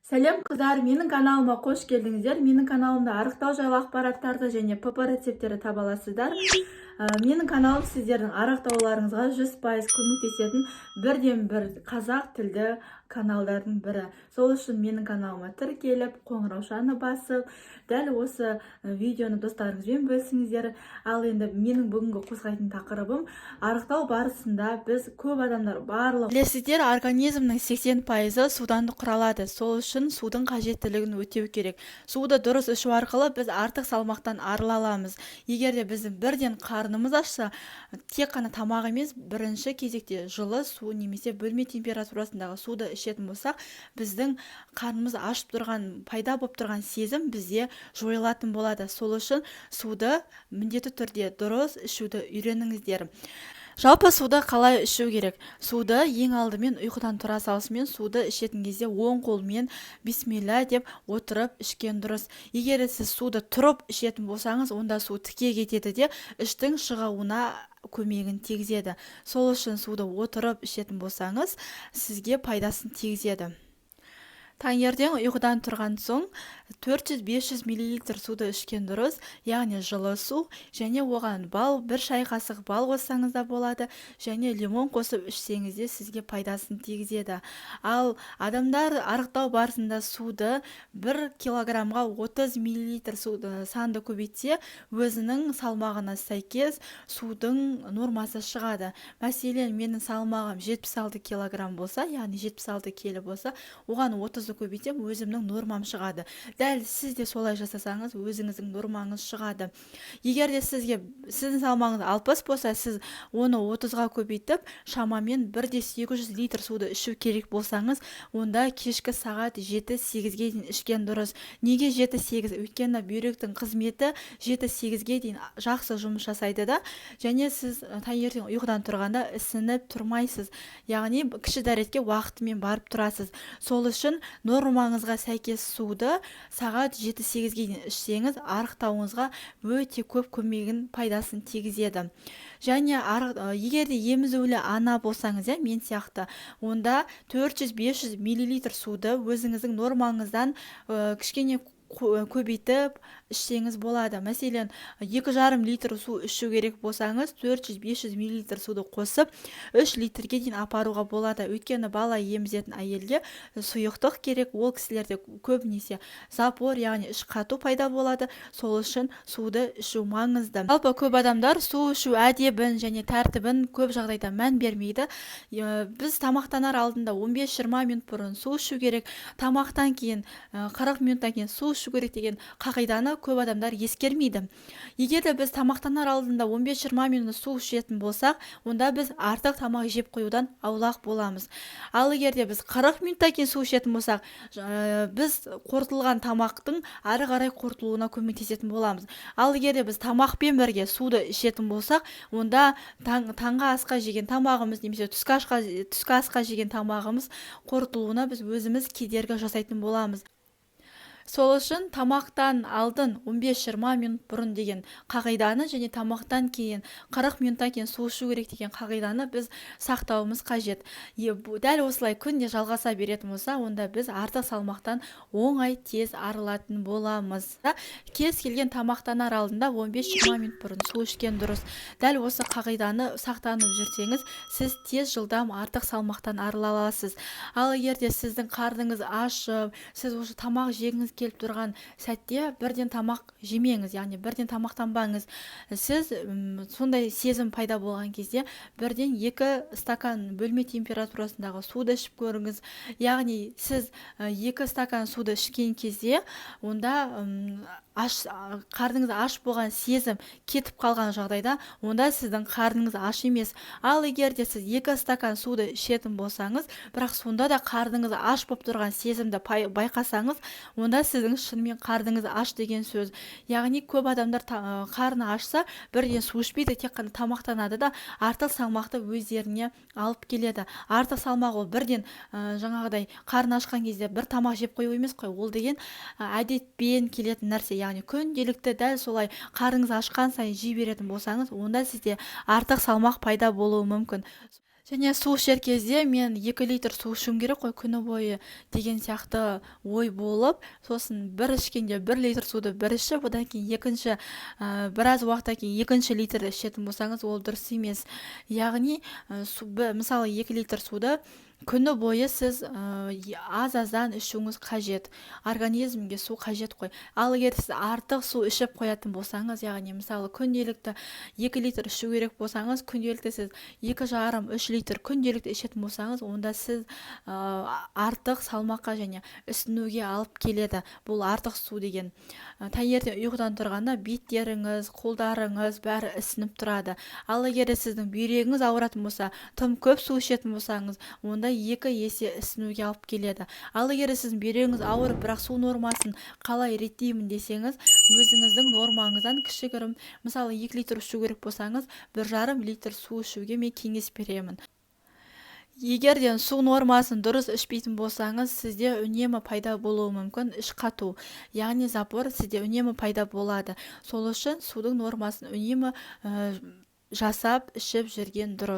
Сәлем қыздар, менің каналыма қош келдіңіздер. Менің каналымда арықтау жайлы ақпараттарды және ПП рецептері таба аласыздар. Менің каналым сіздердің арықтауларыңызға 100% көмектесетін бірден-бір қазақ тілді каналдардың бірі. Сол үшін менің каналыма тіркеліп, қоңыраушаны басып, дәл осы видеоны достарыңызбен бөлісіңіздер. Ал енді менің бүгінгі қозғайтын тақырыбым арықтау барысында біз көп адамдар барлық білесіздер, организмнің 80% судан құралады. Сол үшін судың қажеттілігін өтеу керек. Суды дұрыс ішу арқылы біз артық салмақтан арыла аламыз. Егер де біздің бірден қарнымыз ашса, тек қана тамақ емес, бірінші кезекте жылы су немесе бөлме температурасындағы суды ішетін болсақ, біздің қарнымыз ашып тұрған, пайда болып тұрған сезім бізде жойылатын болады. Сол үшін суды міндетті түрде дұрыс ішуді үйреніңіздер. Жалпы суды қалай ішу керек? Суды ең алдымен ұйқыдан тұра салысымен суды ішетін кезде оң қолмен бисмилля деп отырып ішкен дұрыс. Егер сіз суды тұрып ішетін болсаңыз, онда су тіке кетеді де іштің шығуына көмегін тигізеді. Сол үшін суды отырып ішетін болсаңыз, сізге пайдасын тигізеді. Таңертең ұйқыдан тұрған соң 400-500 мл суды ішкен дұрыс, яғни жылы су, және оған бір шай қасық бал қоссаңыз да болады, және лимон қосып ішсеңіз де сізге пайдасын тигізеді. Ал адамдар арықтау барысында суды 1 килограммға 30 мл санды көбейтсе, өзінің салмағына сәйкес судың нормасы шығады. Мәселен, менің салмағым 76 килограмм болса, яғни 76 келі болса, оған 30 көбейтсем, өзімнің нормам шығады. Дәл сіз де солай жасасаңыз, өзіңіздің нормаңыз шығады. Егер де сіздің салмағыңыз 60 болса, сіз оны 30-ға көбейтіп, шамамен 1-800 литр суды ішу керек болсаңыз, онда кешкі сағат 7-8-ге дейін ішкен дұрыс. Неге 7-8? Өйткені бүйректің қызметі 7-8-ге дейін жақсы жұмыс жасайды да, және сіз таңертең ұйқыдан тұрғанда ісініп тұрмайсыз. Яғни кіші дәретке уақытымен барып тұрасыз. Сол үшін нормаңызға сәйкес суды сағат 7-8-ге дейін ішсеңіз, арықтауыңызға өте көп көмегін, пайдасын тигізеді. Және егер де емізулі ана болсаңыз, мен сияқты, онда 400-500 мл суды өзіңіздің нормаңыздан кішкене көбейтіп ішсеңіз болады. Мәселен, 2,5 литр су ішу керек болсаңыз, 400-500 мл суды қосып 3 литрге дейін апаруға болады. Өйткені бала емізетін әйелге сұйықтық керек, ол кісілерде көбінесе запор, яғни іш қату пайда болады. Сол үшін суды ішу маңызды. Жалпы көп адамдар су ішу әдебін және тәртібін көп жағдайда мән бермейді. Біз тамақтанар алдында 15-20 минут бұрын су ішу керек, тамақтан кейін 40 минуттан кейін су ішу керек деген қағиданы көп адамдар ескермейді. Егер де біз тамақтанар алдында 15-20 минут су ішетін болсақ, онда біз артық тамақ жеп қоюдан аулақ боламыз. Ал егер де біз 40 минуттан кейін су ішетін болсақ, біз қорытылған тамақтың ары қарай қорытылуына көмектесетін боламыз. Ал егер де біз тамақпен бірге суды ішетін болсақ, онда таңғы асқа жеген тамағымыз немесе түскі асқа жеген тамағымыз қорытылуына біз өзіміз кедергі жасайтын боламыз. Сол үшін тамақтан алдын 15-20 минут бұрын деген қағиданы және тамақтан кейін 40 минуттан кейін су ішу керек деген қағиданы біз сақтауымыз қажет. Дәл осылай күнде жалғаса беретін болса, онда біз артық салмақтан оңай тез арылатын боламыз. Кез келген тамақтанар алдында 15-20 минут бұрын су ішкен дұрыс. Дәл осы қағиданы сақтанып жүрсеңіз, сіз тез жылдам артық салмақтан арыла аласыз. Ал егер де сіздің қарныңыз ашып, сіз осы тамақ жегіңіз келіп тұрған сәтте бірден тамақ жемеңіз, яғни бірден тамақтанбаңыз. Сіз сондай сезім пайда болған кезде бірден 2 стакан бөлме температурасындағы суды ішіп көріңіз. Яғни сіз 2 стакан суды ішкен кезде, онда қарныңыз аш болған сезім кетіп қалған жағдайда, онда сіздің қарныңыз аш емес. Ал егер де сіз 2 стакан суды ішетін болсаңыз, бірақ сонда да қарныңыз аш болып тұрған сезімді байқасаңыз, онда сіздің шынымен қарныңыз аш деген сөз. Яғни көп адамдар қарны ашса, бірден су ішпейді, тек қана тамақтанады да артық салмақты өздеріне алып келеді. Артық салмақ ол бірден жаңағыдай қарны ашқан кезде бір тамақ жеп қою емес қой, ол деген әдетпен келетін нәрсе. Яғни күнделікті дәл солай қарныңыз ашқан сайын жей беретін болсаңыз, онда сізде артық салмақ пайда болуы мүмкін. Және су ішер кезде мен 2 литр су ішуім керек қой күні бойы деген сияқты ой болып, сосын бір ішкенде 1 литр суды бір ішіп, одан кейін екінші біраз уақыттан кейін екінші литрді ішетін болсаңыз, ол дұрыс емес. Яғни мысалы 2 литр суды күні бойы сіз аз-аздан ішуіңіз қажет. Организмге су қажет қой. Ал егер сіз артық су ішіп қоятын болсаңыз, яғни мысалы күнделікті 2 литр ішу керек болсаңыз, күнделікті сіз 2,5-3 литр күнделікті ішетін болсаңыз, онда сіз артық салмаққа және ісінуге алып келеді. Бұл артық су деген. Таңертең ұйқыдан тұрғанда беттеріңіз, қолдарыңыз бәрі ісініп тұрады. Ал егер сіздің бүйрегіңіз ауыратын болса, тым көп су ішетін болсаңыз, онда 2 есе ісінуге алып келеді. Ал егер сіздің бүйрегіңіз ауырып, бірақ су нормасын қалай реттеймін десеңіз, өзіңіздің нормаңыздан кішігірім, мысалы 2 литр ішу керек болсаңыз, 1,5 литр су ішуге мен кеңес беремін. Егерден су нормасын дұрыс ішпейтін болсаңыз, сізде үнемі пайда болуы мүмкін іш қату, яғни запор сізде үнемі пайда болады. Сол үшін судың нормасын үнемі жасап ішіп жүрген дұрыс.